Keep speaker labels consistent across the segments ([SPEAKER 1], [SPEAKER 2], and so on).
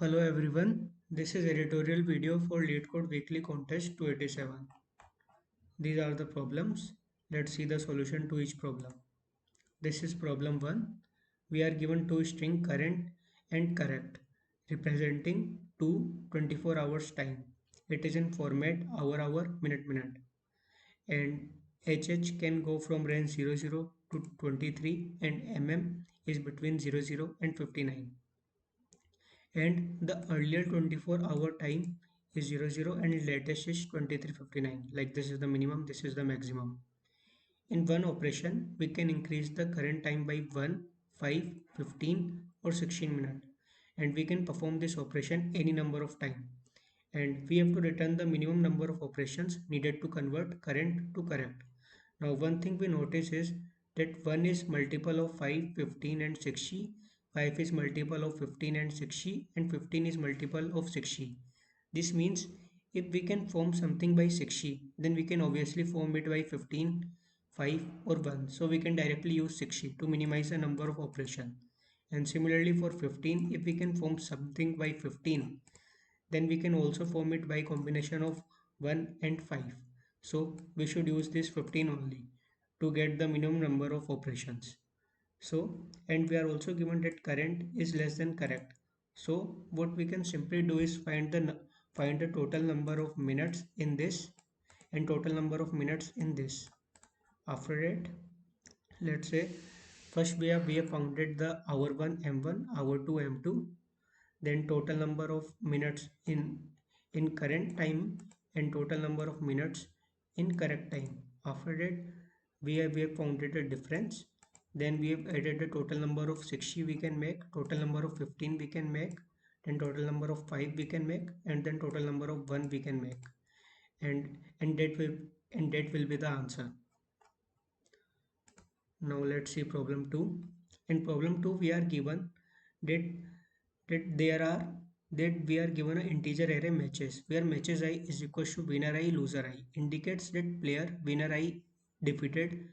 [SPEAKER 1] Hello everyone, this is editorial video for LeetCode Weekly Contest 287. These are the problems. Let's see the solution to each problem. This is problem 1. We are given two string current and correct representing two 24 hours time. It is in format hour, minute, minute. And HH can go from range 00 to 23 and MM is between 00 and 59. And the earlier 24-hour time is 00 and latest is 23:59. Like this is the minimum, this is the maximum. In one operation we can increase the current time by 1, 5, 15 or 16 minutes, and we can perform this operation any number of time, and we have to return the minimum number of operations needed to convert current to correct. Now one thing we notice is that 1 is multiple of 5, 15 and 60, 5 is multiple of 15 and 60 and 15 is multiple of 60. This means if we can form something by 60, then we can obviously form it by 15, 5 or 1. So we can directly use 60 to minimize the number of operation. And similarly for 15, if we can form something by 15, then we can also form it by combination of 1 and 5. So we should use this 15 only to get the minimum number of operations. So, and we are also given that current is less than correct. So what we can simply do is find the total number of minutes in this and total number of minutes in this. After that, let's say first we have counted the hour 1 m1, hour 2 m2, then total number of minutes in current time and total number of minutes in correct time. After that, we have counted the difference, then we have added the total number of 60 we can make, total number of 15 we can make, then total number of 5 we can make, and then total number of 1 we can make, and that will be the answer. Now let's see problem 2. In problem 2 we are given that that there are that we are given an integer array matches where matches I is equals to winner I loser I, indicates that player winner I defeated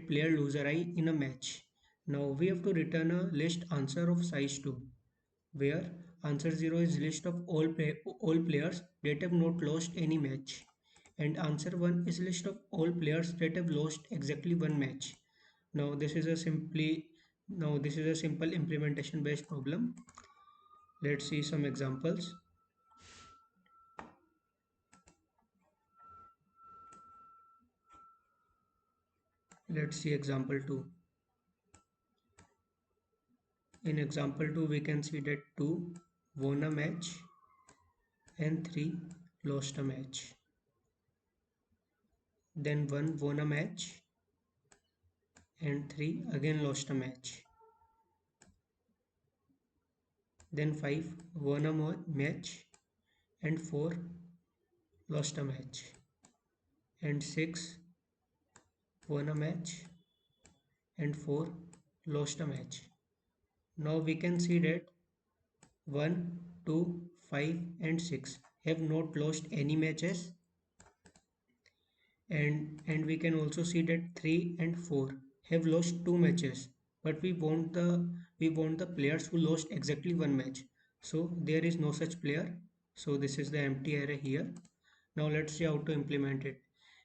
[SPEAKER 1] player loser I in a match. Now we have to return a list answer of size 2, where answer 0 is list of all players that have not lost any match, and answer 1 is list of all players that have lost exactly one match. Now this is a simple implementation based problem. Let's see some examples. Let's see example 2. In example 2 we can see that 2 won a match and 3 lost a match. Then 1 won a match and 3 again lost a match. Then 5 won a match and 4 lost a match. And 6 won a match and 4 lost a match. Now we can see that 1, 2, 5 and 6 have not lost any matches, and we can also see that 3 and 4 have lost two matches, but we want the players who lost exactly one match, so there is no such player, so this is the empty array here. Now let's see how to implement it.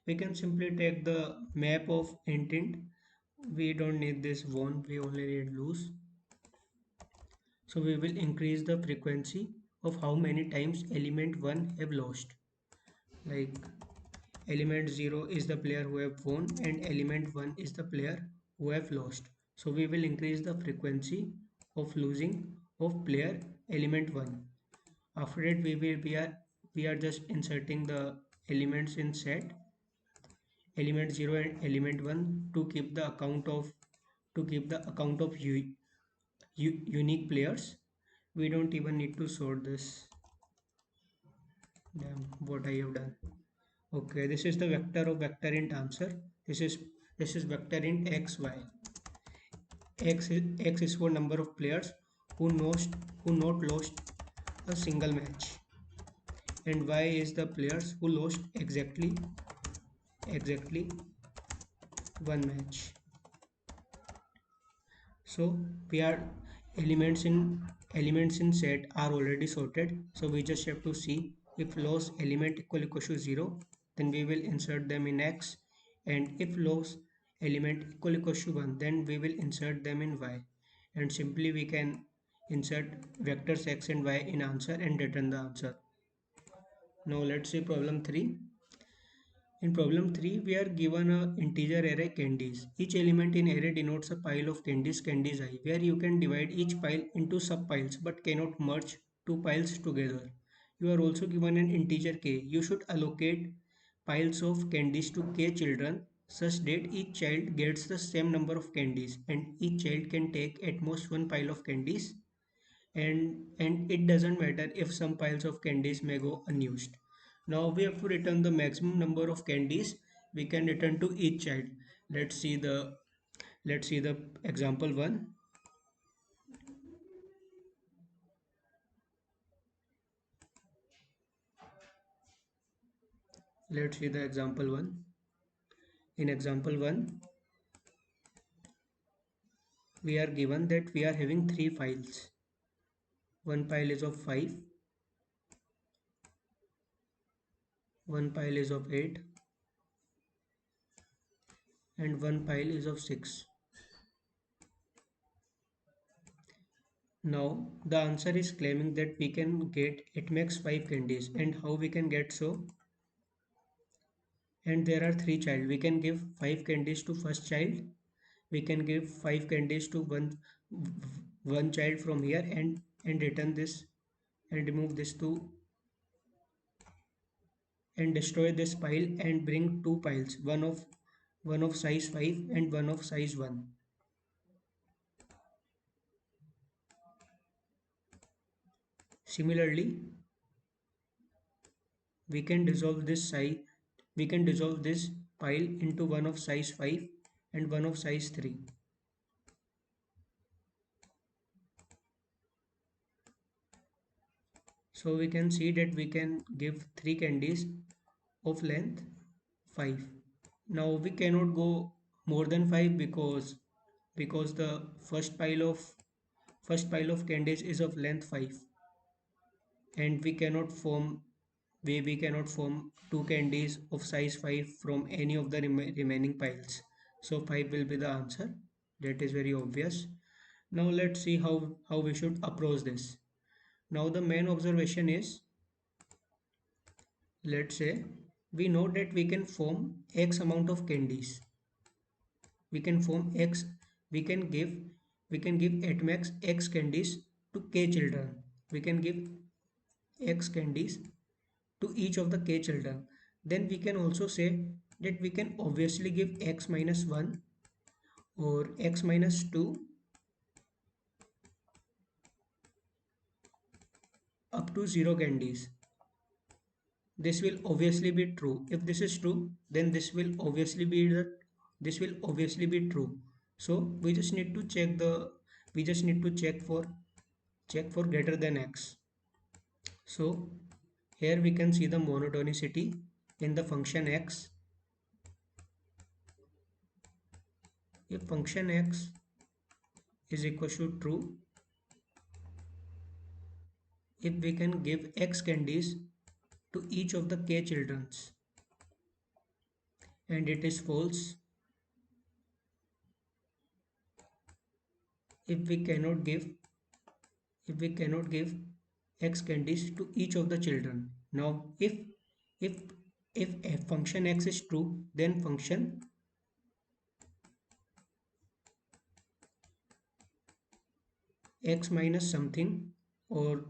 [SPEAKER 1] We can simply take the map of int. We don't need this won, we only need lose. So we will increase the frequency of how many times element 1 have lost. Like element 0 is the player who have won and element 1 is the player who have lost. So we will increase the frequency of losing of player element 1. After that we are just inserting the elements in set element 0 and element 1 to keep the account of unique players. We don't even need to sort this. Damn, what I have done. Okay, this is the vector of vector int answer. This is vector int xy. X is for number of players who not lost a single match, and y is the players who lost exactly one match. So we are elements in elements in set are already sorted, so we just have to see if loss element equal to 0, then we will insert them in X, and if loss element equal to 1, then we will insert them in Y, and simply we can insert vectors X and Y in answer and return the answer. Now let's see problem 3. In problem 3, we are given a integer array candies. Each element in array denotes a pile of candies I, where you can divide each pile into subpiles but cannot merge two piles together. You are also given an integer k. You should allocate piles of candies to k children such that each child gets the same number of candies and each child can take at most one pile of candies, and it doesn't matter if some piles of candies may go unused. Now we have to return the maximum number of candies we can return to each child. Let's see the example 1. Let's see the example 1. In example 1, we are given that we are having three files. One pile is of 5, one pile is of 8, and one pile is of 6. Now the answer is claiming that we can get at max 5 candies, and how we can get so? And there are three child, we can give 5 candies to first child, we can give 5 candies to one child from here, and return this and remove this two and destroy this pile and bring two piles, one of size 5 and one of size 1. Similarly, we can dissolve this size we can dissolve this pile into one of size 5 and one of size 3. So we can see that we can give 3 candies of length 5. Now we cannot go more than 5 because the first pile of candies is of length 5, and we cannot form two candies of size 5 from any of the remaining piles. So 5 will be the answer. That is very obvious. Now let's see how we should approach this. Now the main observation is, let's say we know that we can form x amount of candies. We can form x we can give we can give at max x candies to k children. We can give x candies to each of the k children. Then we can also say that we can obviously give x minus 1 or x minus 2 up to 0 candies. This will obviously be true. If this is true, then this will obviously be true. So we just need to check for greater than x. So here we can see the monotonicity in the function x. If function x is equal to true, if we can give x candies to each of the k childrens, and it is false if we cannot give x candies to each of the children. Now if if a function x is true, then function x minus something or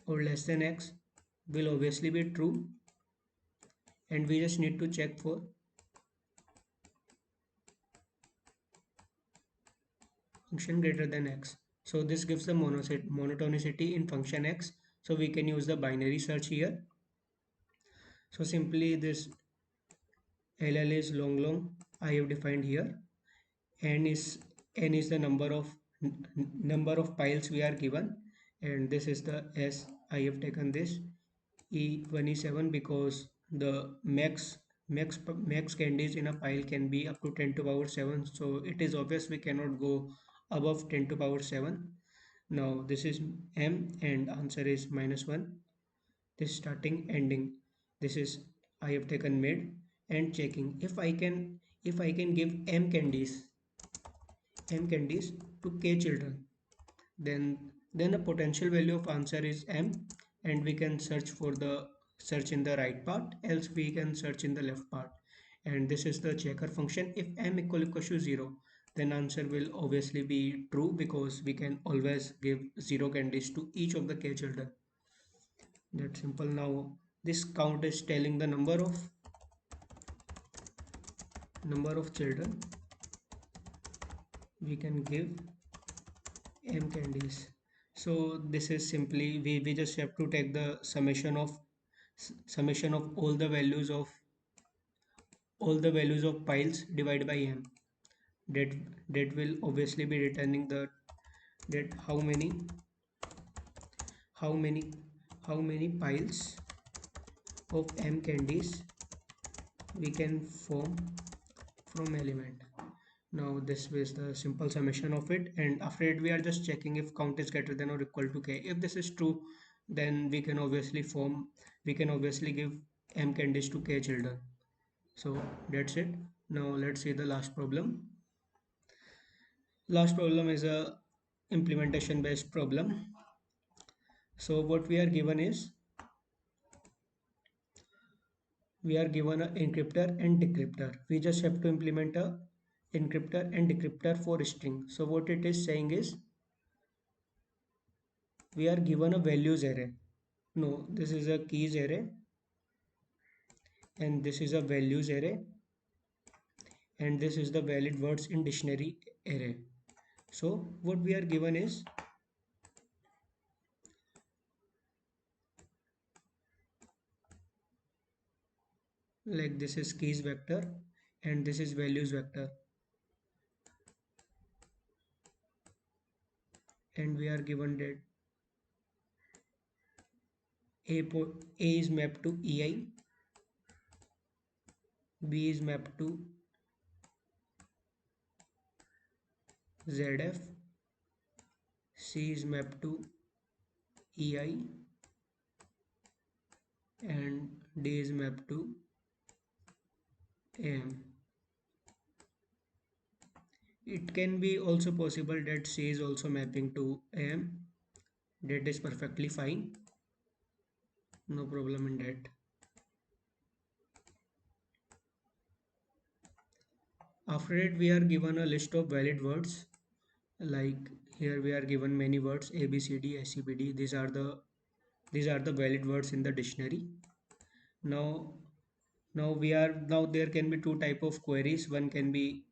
[SPEAKER 1] less than x will obviously be true, and we just need to check for function greater than x. So this gives the monotonicity in function x. So we can use the binary search here. So simply this LL is long I have defined here. N is the number of piles we are given, and this is the S. I have taken this E1 E7 because the max candies in a pile can be up to 10 to the power 7, so it is obvious we cannot go above 10 to power 7. Now this is m and answer is -1. This starting ending. This is I have taken mid and checking if I can give m candies to k children, then the potential value of answer is m, and we can search in the right part, else we can search in the left part. And this is the checker function. If m equals to 0, then answer will obviously be true, because we can always give 0 candies to each of the k children. That's simple. Now this count is telling the number of children we can give m candies. So this is simply we just have to take the summation of all the values of piles divided by m. that that will obviously be returning that how many how many piles of m candies we can form from element. Now this is the simple summation of it, and after it we are just checking if count is greater than or equal to k. If this is true, then we can obviously give m candies to k children. So that's it. Now let's see the last problem. Last problem is a implementation based problem. So what we are given is, we are given a encryptor and decryptor. We just have to implement a encryptor and decryptor for string. So what it is saying is, we are given a values array. No, this is a keys array, and this is a values array, and this is the valid words in dictionary array. So what we are given is, like, this is keys vector and this is values vector, and we are given that a is mapped to ei, b is mapped to zf, c is mapped to ei, and d is mapped to am. It can be also possible that c is also mapping to am. That is perfectly fine, no problem in that. After it we are given a list of valid words. Like, here we are given many words: a b c d s c b d. These are the valid words in the dictionary. Now now we are now there can be two type of queries. One can be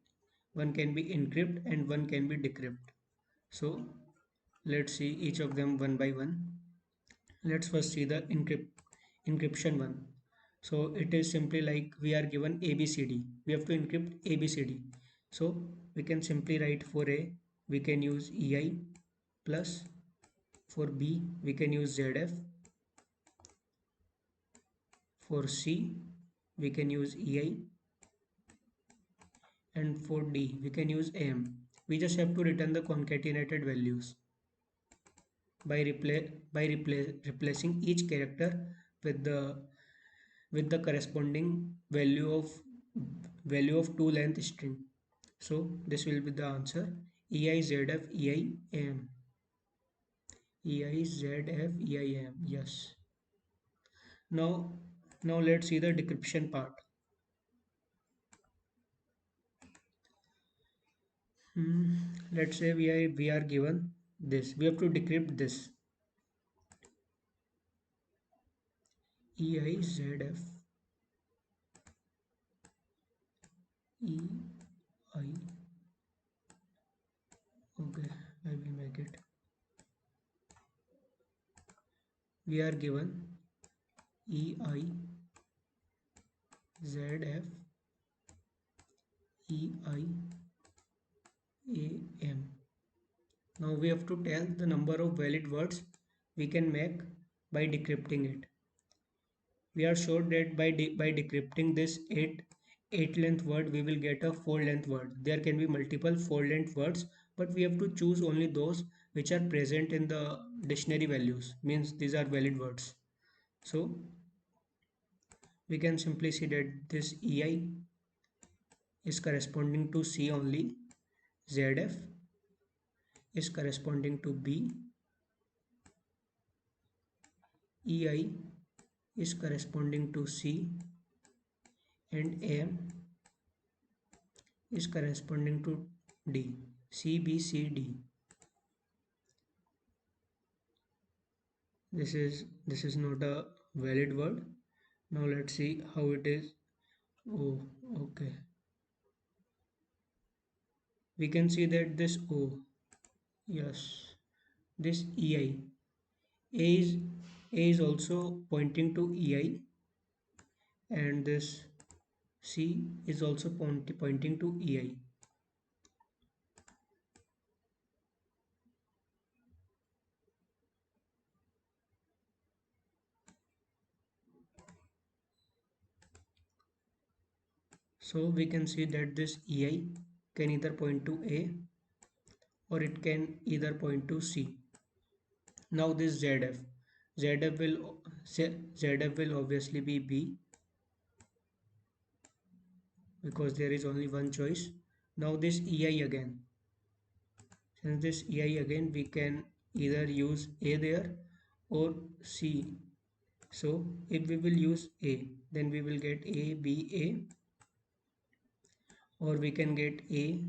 [SPEAKER 1] encrypt and one can be decrypt. So let's see each of them one by one. Let's first see the encryption one. So it is simply like, we are given abcd, we have to encrypt abcd. So we can simply write, for a we can use ei, plus for b we can use zf, for c we can use ei, and for d we can use am. We just have to return the concatenated values by replacing each character with the corresponding value of two length string. So this will be the answer: ei zf ei am, ei zf ei am. Yes. Now now let's see the decryption part. Let's say we are given this. We have to decrypt this: ei zf ei. Okay, I will make it. We are given ei zf ei am. Now we have to tell the number of valid words we can make by decrypting it. We are sure that by decrypting this 8 length word, we will get a 4 length word. There can be multiple 4 length words, but we have to choose only those which are present in the dictionary values, means these are valid words. So we can simply see that this ei is corresponding to C only, zf is corresponding to B, ei is corresponding to C, and am is corresponding to D. C, B, C, D. This is not a valid word. Now let's see how it is. Oh, okay. We can see that this O, yes, this EI, A is A is also pointing to EI, and this C is also pointing to EI. So we can see that this EI can either point to A or it can either point to C. Now this ZF will obviously be B because there is only one choice. Now this EI again. Since this EI again, we can either use A there or C. So if we will use A, then we will get A, B, A, or we can get A,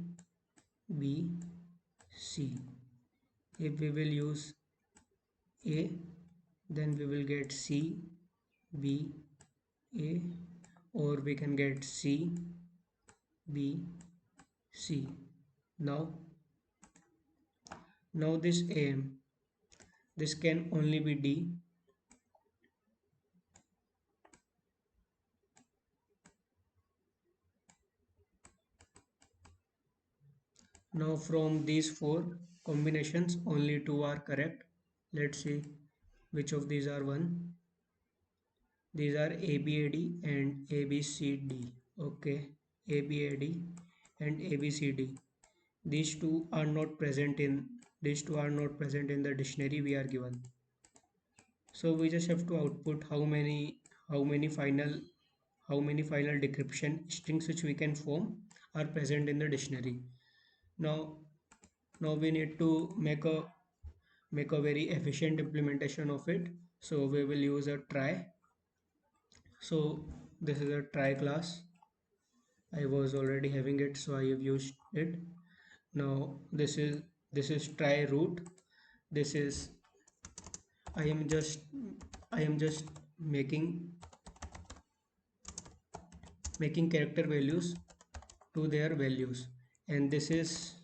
[SPEAKER 1] B, C. If we will use A, then we will get C, B, A, or we can get C, B, C. Now, now this AM, this can only be D. Now from these four combinations, only two are correct. Let's see which of these are one. These are ABAD and ABCD. Okay, ABAD and ABCD. These two are not present in the dictionary we are given. So we just have to output how many final decryption strings which we can form are present in the dictionary. Now now we need to make a very efficient implementation of it. So we will use a try. So this is a try class. I was already having it, so I have used it. Now this is try root. This is I am just making character values to their values, and this is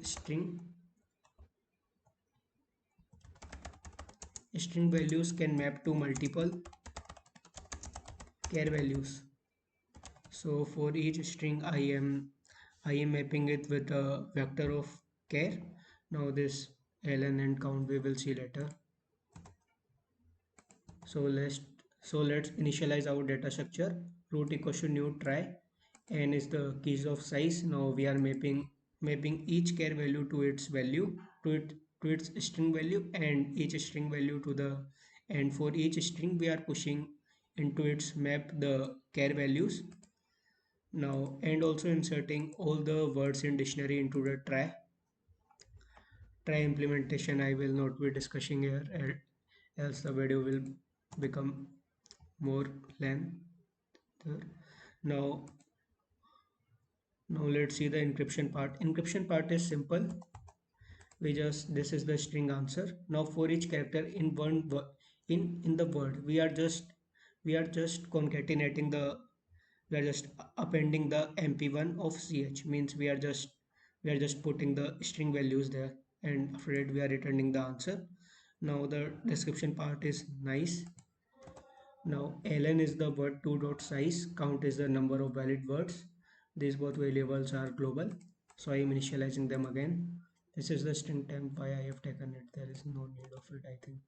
[SPEAKER 1] string values can map to multiple char values. So for each string I am mapping it with a vector of char. Now this ln and count we will see later. So let's initialize our data structure. Root equals to new try, n is the keys of size. Now we are mapping each char value to its value, to its string value, and each string value to the, and for each string we are pushing into its map the char values. Now, and also inserting all the words in dictionary into the try implementation I will not be discussing here, else the video will become more length. Now, now let's see the encryption part. Encryption part is simple. This is the string answer. Now for each character in in the word, we are just concatenating the we are just appending the mp1 of ch, means we are just putting the string values there, and after that we are returning the answer. Now the description part is nice. Now ln is the word 2 dot size, count is the number of valid words. These both variables are global, so I am initializing them again. This is the string temp. Why I have taken it, there is no need of it. I think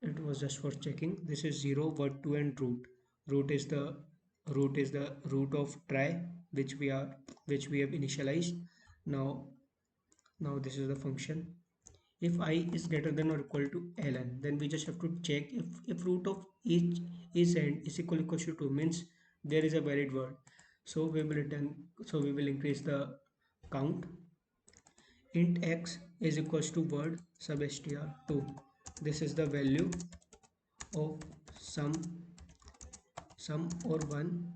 [SPEAKER 1] it was just for checking. This is 0, word 2, and root. Root is the root of try. which we are which we have initialized. Now now this is the function. If I is greater than or equal to ln, then we just have to check if root of each is and is equal to 2, means there is a valid word. So we will return, so we will increase the count. Int x is equals to word sub str2. This is the value of sum or one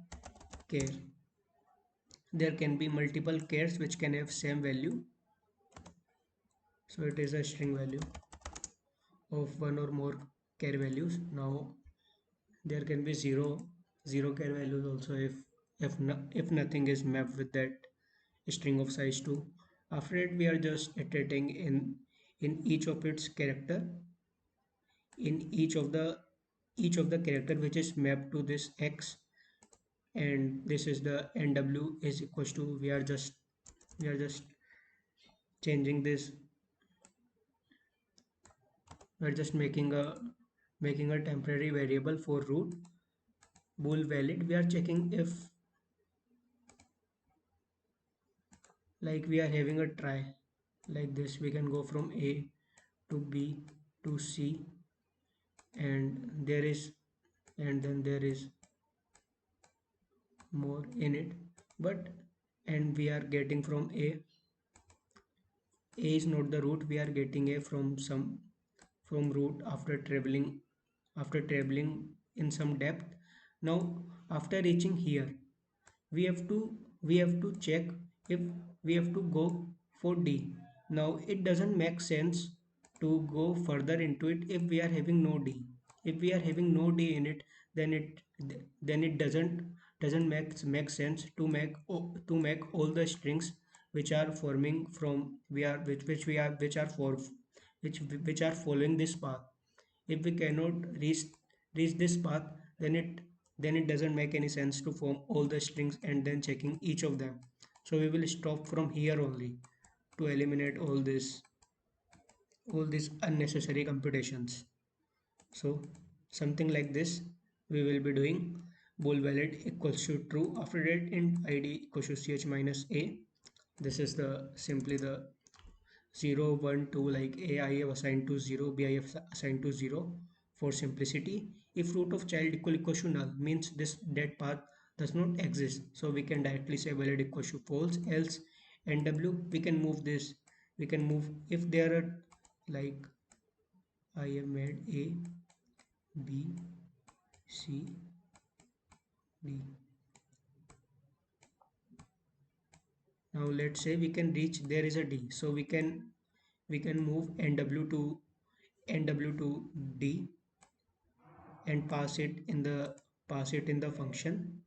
[SPEAKER 1] char. There can be multiple chars which can have same value, so it is a string value of one or more char values. Now there can be zero char values also if nothing is mapped with that string of size 2. After it, we are just iterating in each of its character, in each of the character which is mapped to this x, and this is the nw is equals to, we are just changing this. We're just making a temporary variable for root bool valid. We are checking if, like, we are having a try like this. We can go from a to b to c, and there is, and then there is more in it, but, and we are getting from a is not the root. We are getting a from root after traveling in some depth. Now after reaching here, we have to we have to check if we have to go for d. Now it doesn't make sense to go further into it if we are having no d. If we are having no d in it, then it doesn't make sense to make all the strings which are forming from we are which we are which are for which are following this path. If we cannot reach this path, then it doesn't make any sense to form all the strings and then checking each of them. So we will stop from here only to eliminate all these unnecessary computations. So something like this we will be doing. Bool valid equals to true. After that, int id equals to ch minus a. This is the simply the 0 1 2, like a I have assigned to 0, b I have assigned to 0 for simplicity. If root of child equal to null, means this dead path does not exist, so we can directly say valid equals to false. Else nw, we can move this, we can move if there are, like, I have made a b c d. Now let's say we can reach, there is a d, so we can move nw to d and pass it in the function.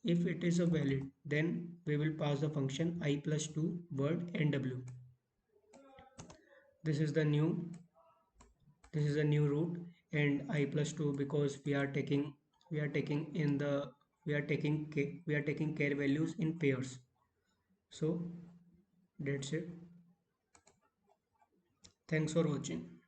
[SPEAKER 1] If it is a valid, then we will pass the function I plus 2 word nw. This is the new root, and I plus 2, because we are taking in the we are taking char values in pairs. So that's it. Thanks for watching.